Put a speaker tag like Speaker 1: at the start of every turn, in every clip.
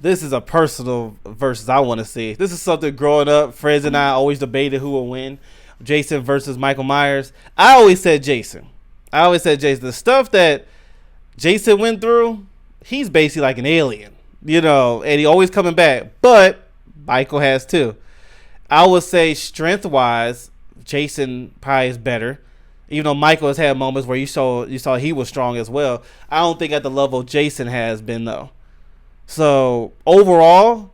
Speaker 1: this is a personal versus I want to see. This is something growing up. Friends and I always debated who will win. Jason versus Michael Myers. I always said Jason. The stuff that Jason went through, he's basically like an alien, you know, and he always coming back. But Michael has too. I would say strength-wise, Jason probably is better. Even though Michael has had moments where you saw he was strong as well. I don't think at the level Jason has been though. So overall,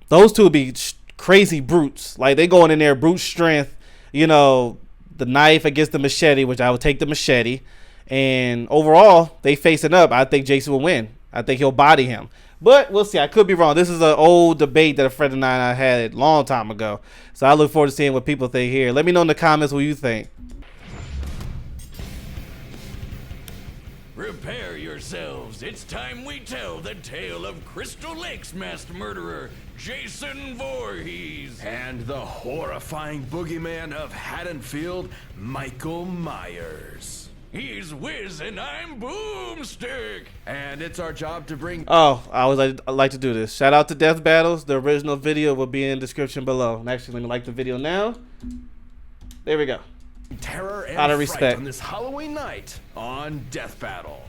Speaker 1: those two would be crazy brutes. Like they going in there brute strength. You know, the knife against the machete, which I would take the machete. And overall, they facing up. I think Jason will win. I think he'll body him. But we'll see. I could be wrong. This is an old debate that a friend of mine I had a long time ago. So I look forward to seeing what people think here. Let me know in the comments what you think.
Speaker 2: Prepare yourselves. It's time we tell the tale of Crystal Lake's masked murderer, Jason Voorhees.
Speaker 3: And the horrifying boogeyman of Haddonfield, Michael Myers.
Speaker 2: He's Wiz and I'm Boomstick.
Speaker 3: And it's our job to bring...
Speaker 1: Oh, I like to do this. Shout out to Death Battles. The original video will be in the description below. And actually, let me like the video now. There we go.
Speaker 3: Terror and
Speaker 1: out of
Speaker 3: fright
Speaker 1: respect
Speaker 3: on this Halloween night on Death Battle.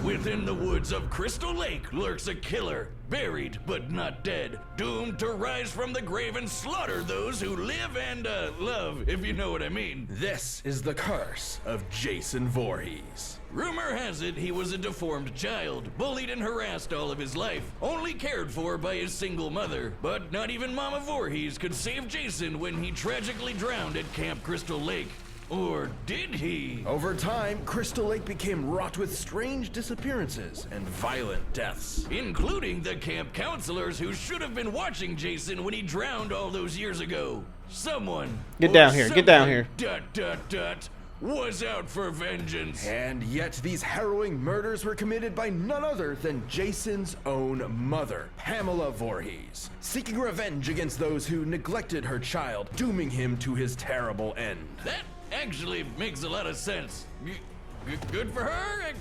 Speaker 2: Within the woods of Crystal Lake lurks a killer, buried but not dead, doomed to rise from the grave and slaughter those who live and love, if you know what I mean.
Speaker 3: This is the curse of Jason Voorhees.
Speaker 2: Rumor has it he was a deformed child, bullied and harassed all of his life, only cared for by his single mother. But not even Mama Voorhees could save Jason when he tragically drowned at Camp Crystal Lake. Or did he?
Speaker 3: Over time, Crystal Lake became wrought with strange disappearances and violent deaths.
Speaker 2: Including the camp counselors who should have been watching Jason when he drowned all those years ago. Someone...
Speaker 1: Get down here, get down here. ...
Speaker 2: was out for vengeance.
Speaker 3: And yet these harrowing murders were committed by none other than Jason's own mother, Pamela Voorhees, seeking revenge against those who neglected her child, dooming him to his terrible end.
Speaker 2: That actually makes a lot of sense. Good for her,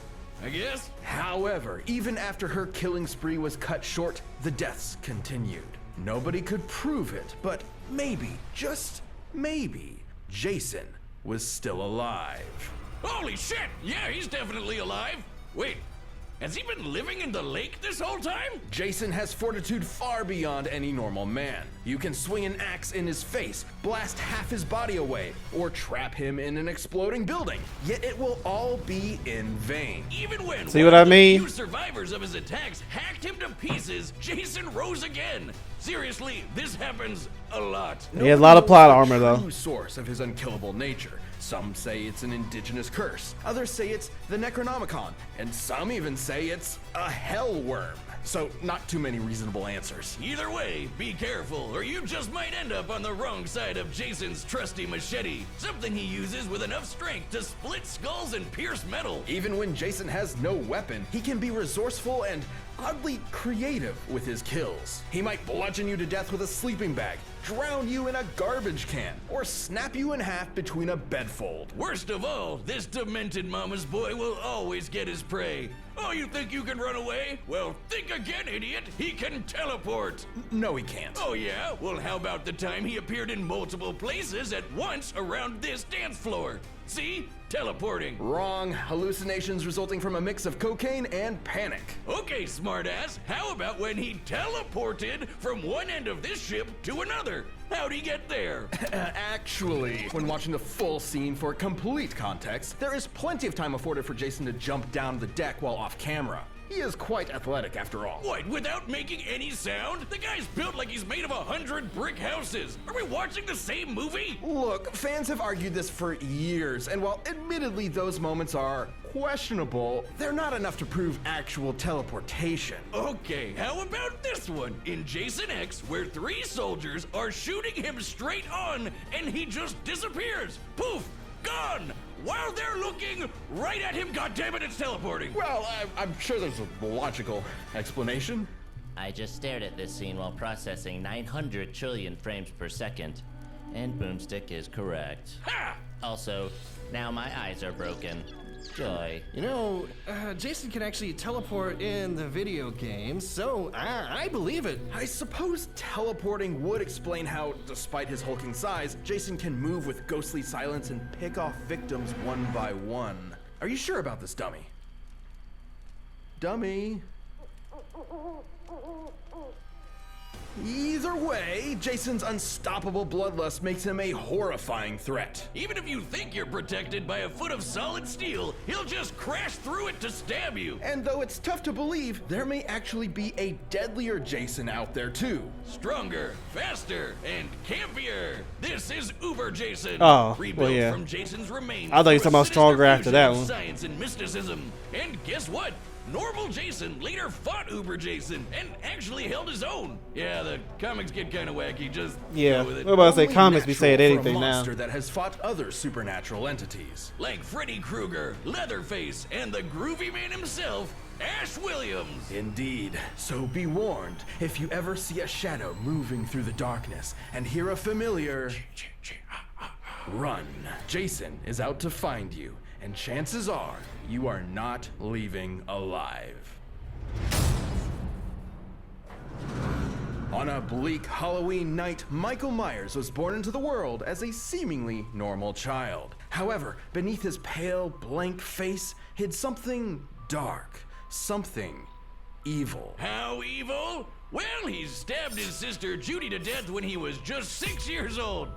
Speaker 2: I guess.
Speaker 3: However, even after her killing spree was cut short, the deaths continued. Nobody could prove it, but maybe, just maybe, Jason was still alive.
Speaker 2: Holy shit! Yeah, he's definitely alive. Wait, has he been living in the lake this whole time?
Speaker 3: Jason has fortitude far beyond any normal man. You can swing an axe in his face, blast half his body away, or trap him in an exploding building. Yet it will all be in vain.
Speaker 2: Even when
Speaker 1: see what I mean?
Speaker 2: Few survivors of his attacks hacked him to pieces, Jason rose again. Seriously, this happens a lot.
Speaker 1: He has a lot of plot armor though.
Speaker 3: True source of his unkillable nature. Some say it's an indigenous curse, others say it's the Necronomicon, and some even say it's a hell worm. So, not too many reasonable answers.
Speaker 2: Either way, be careful, or you just might end up on the wrong side of Jason's trusty machete, something he uses with enough strength to split skulls and pierce metal.
Speaker 3: Even when Jason has no weapon, he can be resourceful and oddly creative with his kills. He might bludgeon you to death with a sleeping bag, drown you in a garbage can, or snap you in half between a bedfold.
Speaker 2: Worst of all, this demented mama's boy will always get his prey. Oh, you think you can run away? Well, think again, idiot. He can teleport.
Speaker 3: No, he can't.
Speaker 2: Oh, yeah? Well, how about the time he appeared in multiple places at once around this dance floor? See? Teleporting.
Speaker 3: Wrong. Hallucinations resulting from a mix of cocaine and panic.
Speaker 2: Okay, smartass. How about when he teleported from one end of this ship to another? How'd he get there?
Speaker 3: Actually, when watching the full scene for complete context, there is plenty of time afforded for Jason to jump down the deck while off camera. He is quite athletic after all.
Speaker 2: What, without making any sound? The guy's built like he's made of 100 brick houses. Are we watching the same movie?
Speaker 3: Look, fans have argued this for years, and while admittedly those moments are questionable, they're not enough to prove actual teleportation.
Speaker 2: Okay, how about this one? In Jason X, where 3 soldiers are shooting him straight on, and he just disappears. Poof! Gone! While they're looking right at him, goddammit, it's teleporting!
Speaker 3: Well, I'm sure there's a logical explanation.
Speaker 4: I just stared at this scene while processing 900 trillion frames per second, and Boomstick is correct.
Speaker 2: Ha!
Speaker 4: Also, now my eyes are broken. Joy.
Speaker 5: You know, Jason can actually teleport in the video games, so I believe it.
Speaker 3: I suppose teleporting would explain how, despite his hulking size, Jason can move with ghostly silence and pick off victims one by one. Are you sure about this, dummy? Dummy? Either way, Jason's unstoppable bloodlust makes him a horrifying threat.
Speaker 2: Even if you think you're protected by a foot of solid steel, he'll just crash through it to stab you.
Speaker 3: And though it's tough to believe, there may actually be a deadlier Jason out there too.
Speaker 2: Stronger, faster, and campier. This is Uber Jason.
Speaker 1: Oh,
Speaker 2: rebuilt
Speaker 1: well, yeah.
Speaker 2: from Jason's remains.
Speaker 1: I thought you were
Speaker 2: through
Speaker 1: talking
Speaker 2: a
Speaker 1: about stronger
Speaker 2: sinister
Speaker 1: after
Speaker 2: fusion
Speaker 1: that
Speaker 2: of
Speaker 1: one.
Speaker 2: Science and mysticism. And guess what? Normal Jason later fought Uber Jason and actually held his own. Yeah, the comics get kind of wacky. Just
Speaker 1: Yeah.
Speaker 2: go with it.
Speaker 1: What about to say
Speaker 3: Only
Speaker 1: comics be
Speaker 3: natural
Speaker 1: saying
Speaker 3: for
Speaker 1: anything
Speaker 3: a
Speaker 1: now?
Speaker 3: monster that has fought other supernatural entities.
Speaker 2: Like Freddy Krueger, Leatherface, and the groovy man himself, Ash Williams.
Speaker 3: Indeed. So be warned, if you ever see a shadow moving through the darkness and hear a familiar, run. Jason is out to find you, and chances are you are not leaving alive. On a bleak Halloween night, Michael Myers was born into the world as a seemingly normal child. However, beneath his pale, blank face hid something dark, something evil.
Speaker 2: How evil? Well, he stabbed his sister Judy to death when he was just 6 years old.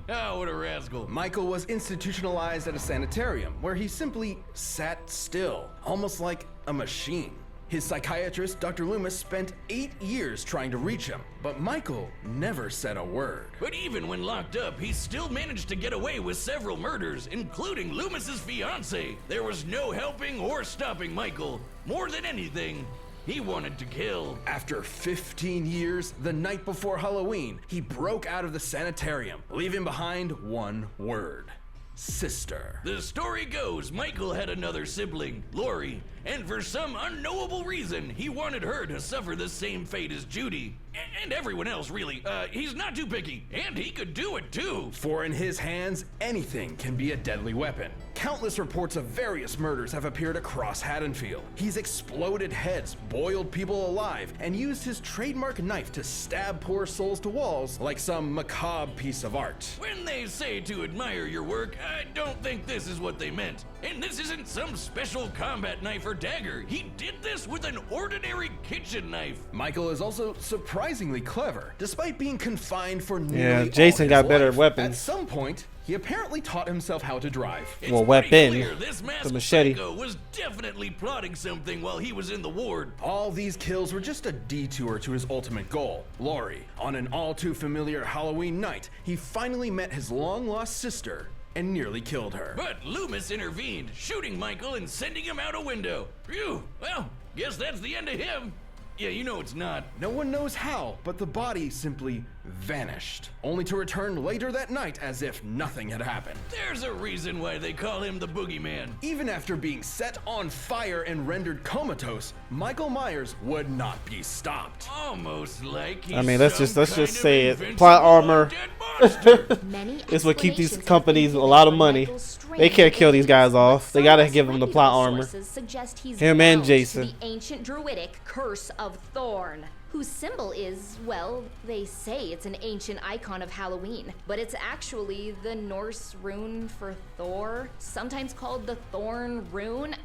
Speaker 2: Oh, what a rascal.
Speaker 3: Michael was institutionalized at a sanitarium where he simply sat still, almost like a machine. His psychiatrist, Dr. Loomis, spent 8 years trying to reach him, but Michael never said a word.
Speaker 2: But even when locked up, he still managed to get away with several murders, including Loomis's fiancée. There was no helping or stopping Michael. More than anything, he wanted to kill.
Speaker 3: After 15 years, the night before Halloween, he broke out of the sanitarium, leaving behind one word: sister.
Speaker 2: The story goes Michael had another sibling, Lori, and for some unknowable reason, he wanted her to suffer the same fate as Judy. And everyone else, really. He's not too picky, and he could do it too.
Speaker 3: For in his hands, anything can be a deadly weapon. Countless reports of various murders have appeared across Haddonfield. He's exploded heads, boiled people alive, and used his trademark knife to stab poor souls to walls like some macabre piece of art.
Speaker 2: When they say to admire your work, I don't think this is what they meant. And this isn't some special combat knife or dagger. He did this with an ordinary kitchen knife.
Speaker 3: Michael is also surprisingly clever, despite being confined for nearly
Speaker 1: Yeah,
Speaker 3: all
Speaker 1: Jason
Speaker 3: his
Speaker 1: got better
Speaker 3: life.
Speaker 1: at weapons.
Speaker 3: At some point, he apparently taught himself how to drive.
Speaker 2: It's
Speaker 1: Well,
Speaker 2: pretty
Speaker 1: weapon.
Speaker 2: clear this masked
Speaker 1: machete.
Speaker 2: psycho was definitely plotting something while he was in the ward.
Speaker 3: All these kills were just a detour to his ultimate goal, Lori. On an all too familiar Halloween night, he finally met his long-lost sister and nearly killed her.
Speaker 2: But Loomis intervened, shooting Michael and sending him out a window. Phew, well, guess that's the end of him. Yeah, you know it's not.
Speaker 3: No one knows how, but the body simply vanished, only to return later that night as if nothing had happened.
Speaker 2: There's a reason why they call him the Boogeyman.
Speaker 3: Even after being set on fire and rendered comatose, Michael Myers would not be stopped.
Speaker 2: Almost like he's
Speaker 1: I mean, let's
Speaker 2: some
Speaker 1: just
Speaker 2: kind
Speaker 1: say
Speaker 2: of
Speaker 1: it. Plot armor.
Speaker 2: invincible undead monster.
Speaker 6: Many
Speaker 1: It's what keep these
Speaker 6: explanations
Speaker 1: companies
Speaker 6: have been
Speaker 1: a lot of
Speaker 6: given
Speaker 1: money.
Speaker 6: for Michael's strange
Speaker 1: They can't kill these guys
Speaker 6: abilities,
Speaker 1: off.
Speaker 6: but
Speaker 1: They gotta
Speaker 6: some
Speaker 1: give them the
Speaker 6: reputable
Speaker 1: plot armor.
Speaker 6: sources suggest he's
Speaker 1: Him and
Speaker 6: bound
Speaker 1: Jason.
Speaker 6: to the ancient druidic curse of Thorn, whose symbol is, well, they say it's an ancient icon of Halloween, but it's actually the Norse rune for Thor, sometimes called the Thorn rune.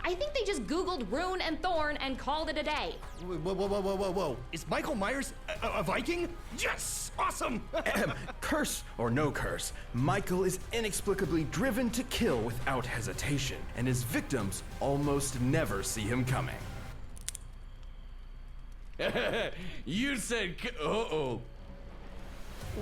Speaker 6: I think they just Googled rune and thorn and called it a day.
Speaker 5: Whoa. Is Michael Myers a Viking? Yes! Awesome!
Speaker 3: Curse or no curse, Michael is inexplicably driven to kill without hesitation, and his victims almost never see him coming.
Speaker 2: You said, uh-oh.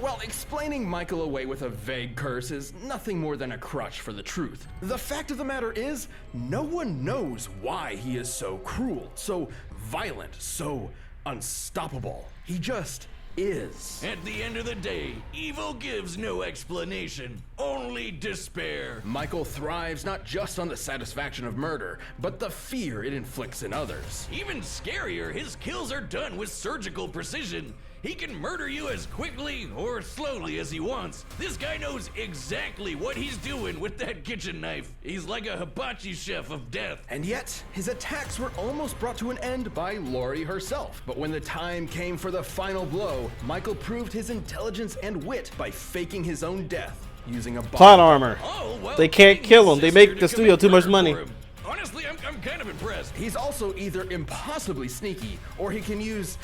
Speaker 3: While explaining Michael away with a vague curse is nothing more than a crutch for the truth, the fact of the matter is, no one knows why he is so cruel, so violent, so unstoppable. He just is.
Speaker 2: At the end of the day, evil gives no explanation, only despair.
Speaker 3: Michael thrives not just on the satisfaction of murder, but the fear it inflicts in others.
Speaker 2: Even scarier, his kills are done with surgical precision. He can murder you as quickly or slowly as he wants. This guy knows exactly what he's doing with that kitchen knife. He's like a hibachi chef of death.
Speaker 3: And yet, his attacks were almost brought to an end by Laurie herself. But when the time came for the final blow, Michael proved his intelligence and wit by faking his own death using a bomb.
Speaker 1: Plot armor.
Speaker 2: Oh, well,
Speaker 1: They can't
Speaker 2: getting
Speaker 1: kill
Speaker 2: his
Speaker 1: him. They
Speaker 2: sister
Speaker 1: make
Speaker 2: to
Speaker 1: the studio
Speaker 2: commit
Speaker 1: too much
Speaker 2: murder
Speaker 1: money.
Speaker 2: for him. Honestly, I'm kind of impressed.
Speaker 3: He's also either impossibly sneaky or he can use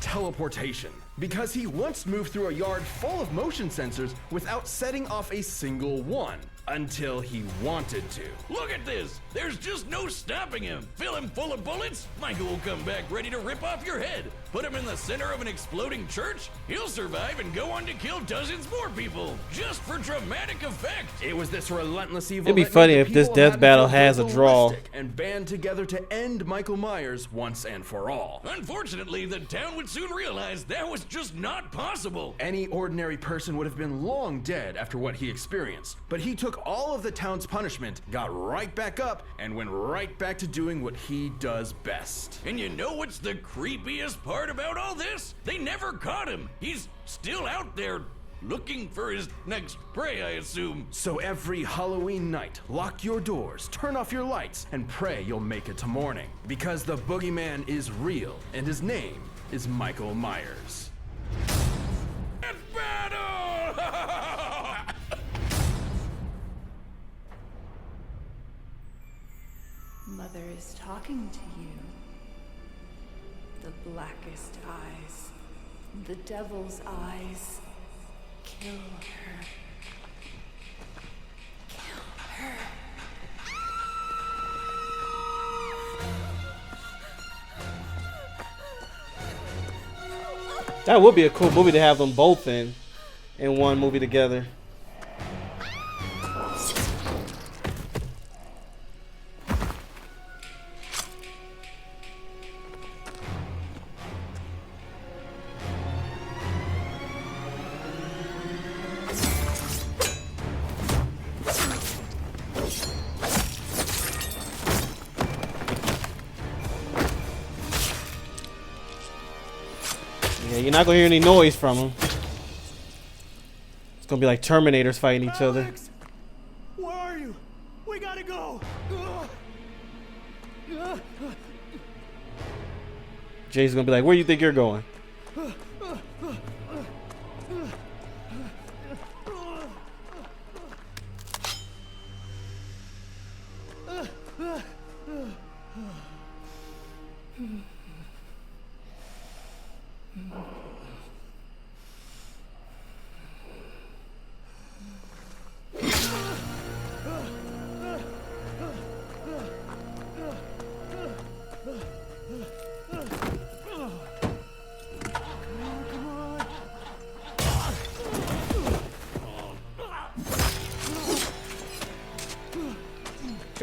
Speaker 3: teleportation. Because he once moved through a yard full of motion sensors without setting off a single one. Until he wanted to.
Speaker 2: Look at this. There's just no stopping him. Fill him full of bullets, Michael will come back ready to rip off your head. Put him in the center of an exploding church, he'll survive and go on to kill dozens more people, just for dramatic effect.
Speaker 3: It was this relentless evil.
Speaker 1: It'd be
Speaker 3: that
Speaker 1: funny
Speaker 3: made
Speaker 1: if
Speaker 3: the
Speaker 1: this
Speaker 3: people
Speaker 1: death
Speaker 3: of
Speaker 1: battle
Speaker 3: Haddonfield
Speaker 1: has a
Speaker 3: go
Speaker 1: draw.
Speaker 3: ballistic and band together to end Michael Myers once and for all.
Speaker 2: Unfortunately, the town would soon realize that was just not possible.
Speaker 3: Any ordinary person would have been long dead after what he experienced. But he took all of the town's punishment, got right back up, and went right back to doing what he does best.
Speaker 2: And you know what's the creepiest part about all this? They never caught him. He's still out there looking for his next prey, I assume.
Speaker 3: So every Halloween night, lock your doors, turn off your lights, and pray you'll make it to morning. Because the boogeyman is real, and his name is Michael Myers.
Speaker 2: Death battle!
Speaker 7: Mother is talking to you. The blackest eyes. The devil's eyes. Kill her. Kill her.
Speaker 1: That would be a cool movie to have them both in one movie together. Yeah, you're not gonna hear any noise from them. It's gonna be like Terminators fighting each other.
Speaker 5: Alex, where are you? We gotta go.
Speaker 1: Jay's gonna be like, "Where do you think you're going?"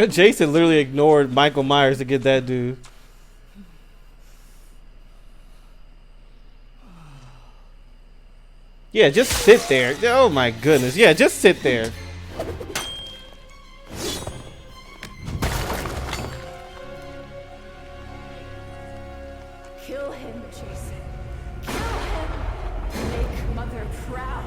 Speaker 1: Jason literally ignored Michael Myers to get that dude. Yeah, just sit there. Oh my goodness. Yeah, just sit there.
Speaker 7: Kill him, Jason. Kill him. Make Mother proud.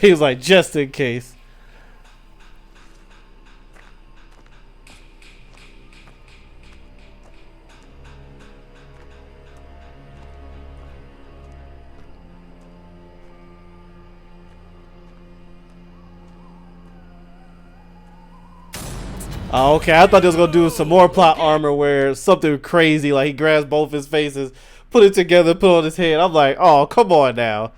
Speaker 1: He was like, just in case. Oh, okay, I thought they was gonna do some more plot armor where something crazy, like he grabs both his faces, put it together, put it on his head. I'm like, oh, come on now.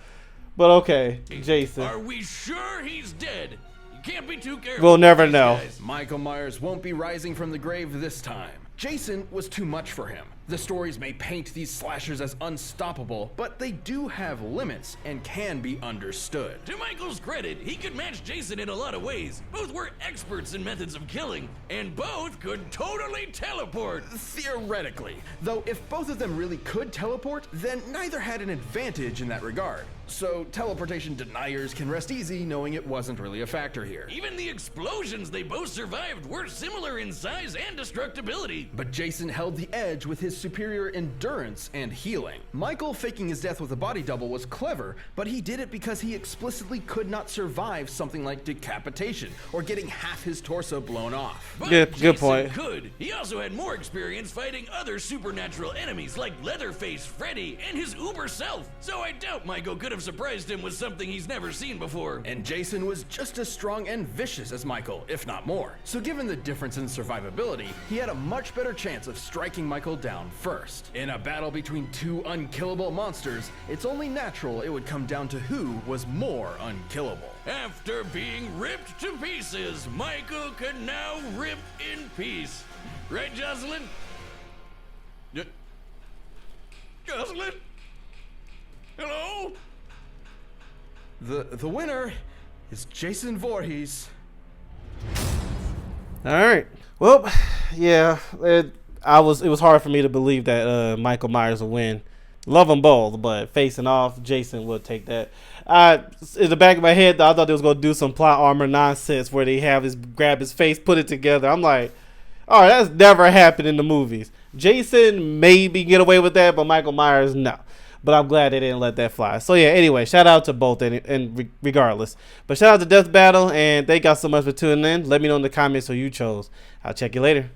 Speaker 1: But okay, Jason.
Speaker 2: Are we sure he's dead? You can't be too careful.
Speaker 1: We'll never
Speaker 2: with these
Speaker 1: know.
Speaker 2: guys.
Speaker 3: Michael Myers won't be rising from the grave this time. Jason was too much for him. The stories may paint these slashers as unstoppable, but they do have limits and can be understood.
Speaker 2: To Michael's credit, he could match Jason in a lot of ways. Both were experts in methods of killing, and both could totally teleport.
Speaker 3: Theoretically, though if both of them really could teleport, then neither had an advantage in that regard. So teleportation deniers can rest easy knowing it wasn't really a factor here.
Speaker 2: Even the explosions they both survived were similar in size and destructibility.
Speaker 3: But Jason held the edge with his superior endurance and healing. Michael faking his death with a body double was clever, but he did it because he explicitly could not survive something like decapitation or getting half his torso blown off.
Speaker 2: But
Speaker 1: Good
Speaker 2: Jason
Speaker 1: point.
Speaker 2: could. He also had more experience fighting other supernatural enemies like Leatherface, Freddy, and his uber self. So I doubt Michael could have surprised him with something he's never seen before.
Speaker 3: And Jason was just as strong and vicious as Michael, if not more. So given the difference in survivability, he had a much better chance of striking Michael down first. In a battle between two unkillable monsters, it's only natural it would come down to who was more unkillable.
Speaker 2: After being ripped to pieces, Michael can now rip in peace. Right, Jocelyn? Jocelyn? Hello?
Speaker 3: The winner is Jason Voorhees.
Speaker 1: All right. Well, yeah, it was hard for me to believe that Michael Myers would win. Love them both, but facing off, Jason would take that. In the back of my head, I thought they was gonna do some plot armor nonsense where they have his grab his face, put it together. I'm like, all right, that's never happened in the movies. Jason maybe get away with that, but Michael Myers, no. But I'm glad they didn't let that fly. So yeah, anyway, shout out to both and regardless. But shout out to Death Battle, and thank y'all so much for tuning in. Let me know in the comments who you chose. I'll check you later.